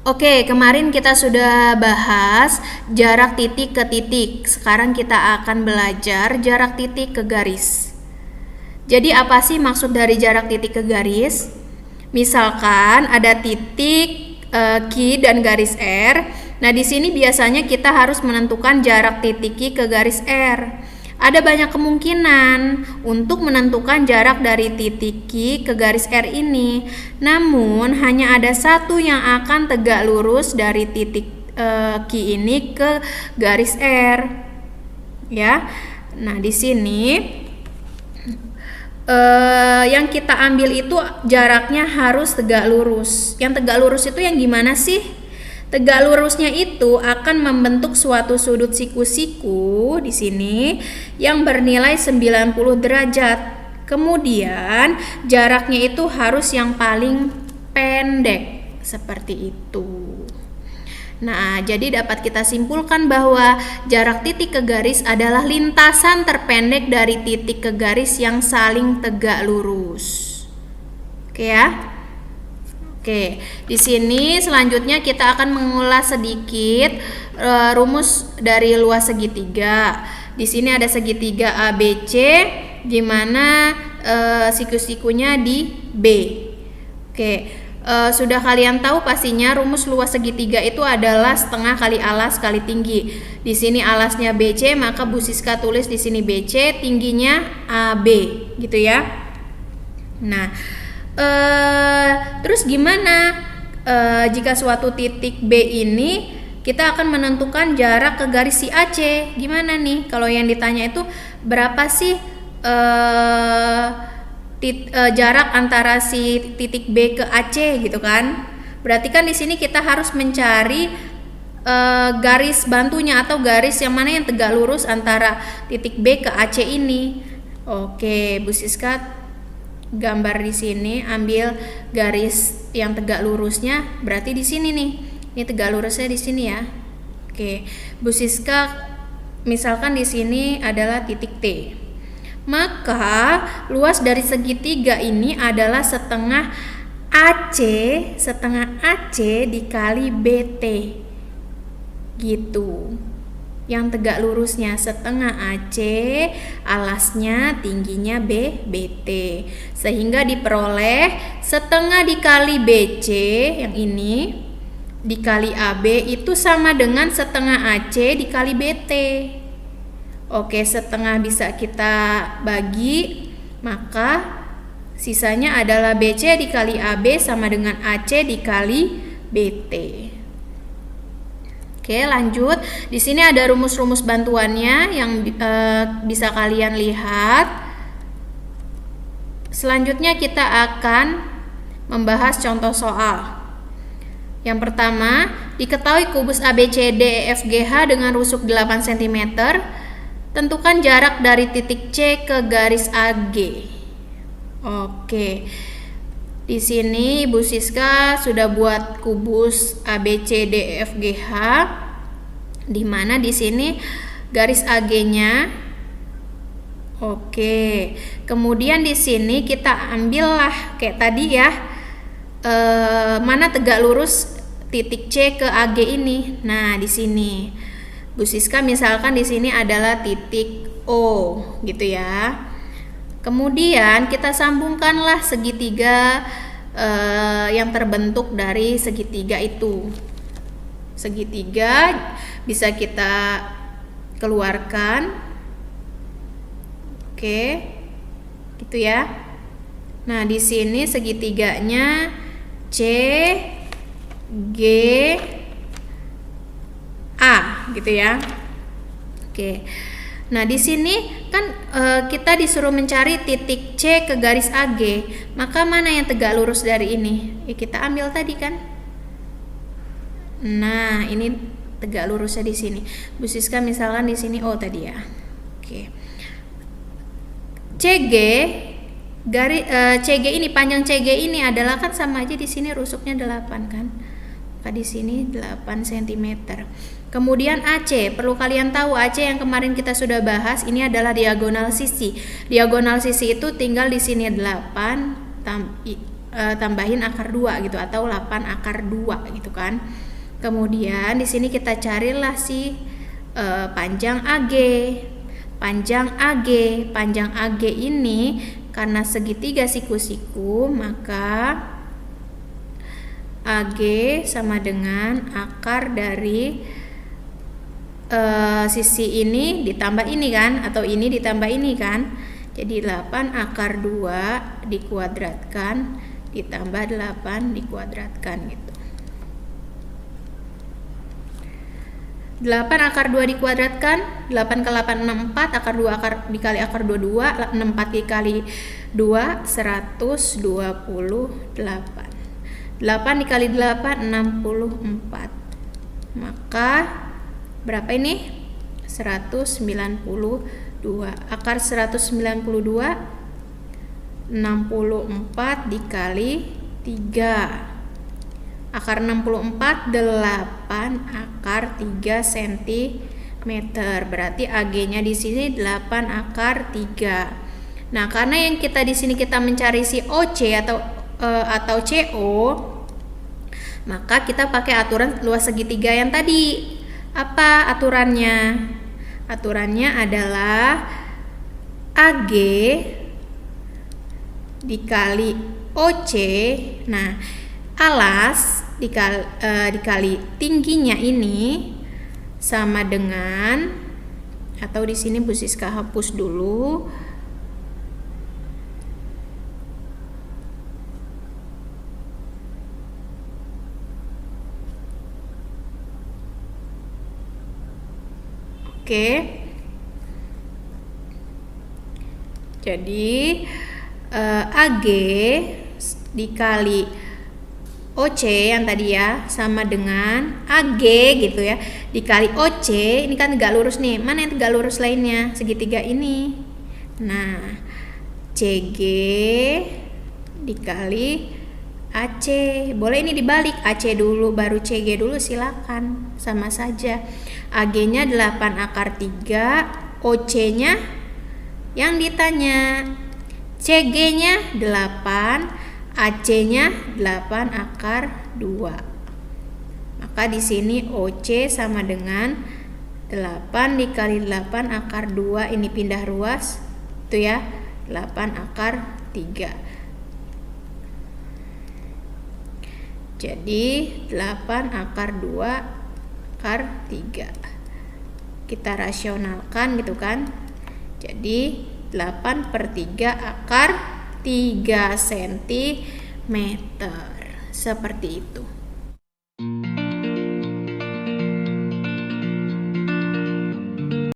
Oke, kemarin kita sudah bahas jarak titik ke titik. Sekarang kita akan belajar jarak titik ke garis. Jadi apa sih maksud dari jarak titik ke garis? Misalkan ada titik Q dan garis R. Nah, di sini biasanya kita harus menentukan jarak titik Q ke garis R. Ada banyak kemungkinan untuk menentukan jarak dari titik Q ke garis R ini. Namun, hanya ada satu yang akan tegak lurus dari titik Q ini ke garis R. Ya. Nah, di sini yang kita ambil itu jaraknya harus tegak lurus. Yang tegak lurus itu yang gimana sih? Tegak lurusnya itu akan membentuk suatu sudut siku-siku di sini yang bernilai 90 derajat. Kemudian jaraknya itu harus yang paling pendek seperti itu. Nah, jadi dapat kita simpulkan bahwa jarak titik ke garis adalah lintasan terpendek dari titik ke garis yang saling tegak lurus. Oke ya? Oke, di sini selanjutnya kita akan mengulas sedikit rumus dari luas segitiga. Di sini ada segitiga ABC, di mana siku-sikunya di B. Oke, sudah kalian tahu pastinya rumus luas segitiga itu adalah setengah kali alas kali tinggi. Di sini alasnya BC, maka Bu Siska tulis di sini BC, tingginya AB, gitu ya. Nah, terus gimana jika suatu titik B ini kita akan menentukan jarak ke garis si AC? Gimana nih? Kalau yang ditanya itu berapa sih jarak antara si titik B ke AC gitu kan? Berarti kan di sini kita harus mencari garis bantunya atau garis yang mana yang tegak lurus antara titik B ke AC ini. Oke, Bu Siska gambar di sini, ambil garis yang tegak lurusnya, berarti di sini nih. Ini tegak lurusnya di sini ya. Oke, Bu Siska misalkan di sini adalah titik T. Maka luas dari segitiga ini adalah setengah AC dikali BT. Gitu. Yang tegak lurusnya setengah AC, alasnya tingginya BT, sehingga diperoleh setengah dikali BC yang ini dikali AB itu sama dengan setengah AC dikali BT. Oke, setengah bisa kita bagi, maka sisanya adalah BC dikali AB sama dengan AC dikali BT. Oke, lanjut. Di sini ada rumus-rumus bantuannya yang bisa kalian lihat. Selanjutnya kita akan membahas contoh soal. Yang pertama, diketahui kubus ABCDEFGH dengan rusuk 8 cm. Tentukan jarak dari titik C ke garis AG. Oke. Di sini Bu Siska sudah buat kubus ABCDEFGH, di mana di sini garis AG-nya. Oke. Kemudian di sini kita ambillah kayak tadi ya, mana tegak lurus titik C ke AG ini. Nah, di sini Bu Siska misalkan di sini adalah titik O, gitu ya. Kemudian kita sambungkanlah segitiga yang terbentuk dari segitiga itu. Segitiga bisa kita keluarkan. Oke. Gitu ya. Nah, di sini segitiganya C G A gitu ya. Oke. Nah, di sini kan kita disuruh mencari titik C ke garis AG, maka mana yang tegak lurus dari ini? Ya, kita ambil tadi kan. Nah, ini tegak lurusnya di sini. Bu Siska misalkan di sini O tadi ya. Oke. CG garis CG ini, panjang CG ini adalah kan sama aja di sini rusuknya 8 kan. Maka di sini 8 cm. Kemudian AC, perlu kalian tahu AC yang kemarin kita sudah bahas, ini adalah diagonal sisi. Diagonal sisi itu tinggal di sini 8 tambahin akar 2 gitu, atau 8 akar 2 gitu kan. Kemudian di sini kita carilah si panjang AG. Panjang AG ini karena segitiga siku-siku, maka AG sama dengan akar dari sisi ini ditambah ini kan, atau ini ditambah ini kan. Jadi 8 akar 2 dikuadratkan ditambah 8 dikuadratkan gitu. 8 akar 2 dikuadratkan, 8 ke 8 64, akar 2 dikali akar 22, 64 dikali 2 128. 8 dikali 8 64. Maka berapa ini? 192. Akar 192 64 dikali 3. Akar 64 8 akar 3 cm. Berarti AG-nya di sini 8 akar 3. Nah, karena yang kita di sini kita mencari si OC atau CO, maka kita pakai aturan luas segitiga yang tadi. Apa aturannya? Aturannya adalah AG dikali OC. Nah, alas dikali tingginya ini sama dengan, atau di sini Bu Siska hapus dulu. Oke. Jadi AG dikali OC yang tadi ya sama dengan AG gitu ya dikali OC, ini kan tegak lurus nih. Mana yang tegak lurus lainnya? Segitiga ini. Nah, CG dikali AC. Boleh ini dibalik, AC dulu baru CG dulu, silakan. Sama saja. AG-nya 8 akar 3, OC-nya yang ditanya. CG-nya 8, AC-nya 8 akar 2. Maka di sini OC sama dengan 8 dikali 8 akar 2, ini pindah ruas itu ya, 8 akar 3. Jadi 8 akar 2 akar 3. Kita rasionalkan gitu kan. Jadi 8/3 akar 3 cm. Seperti itu.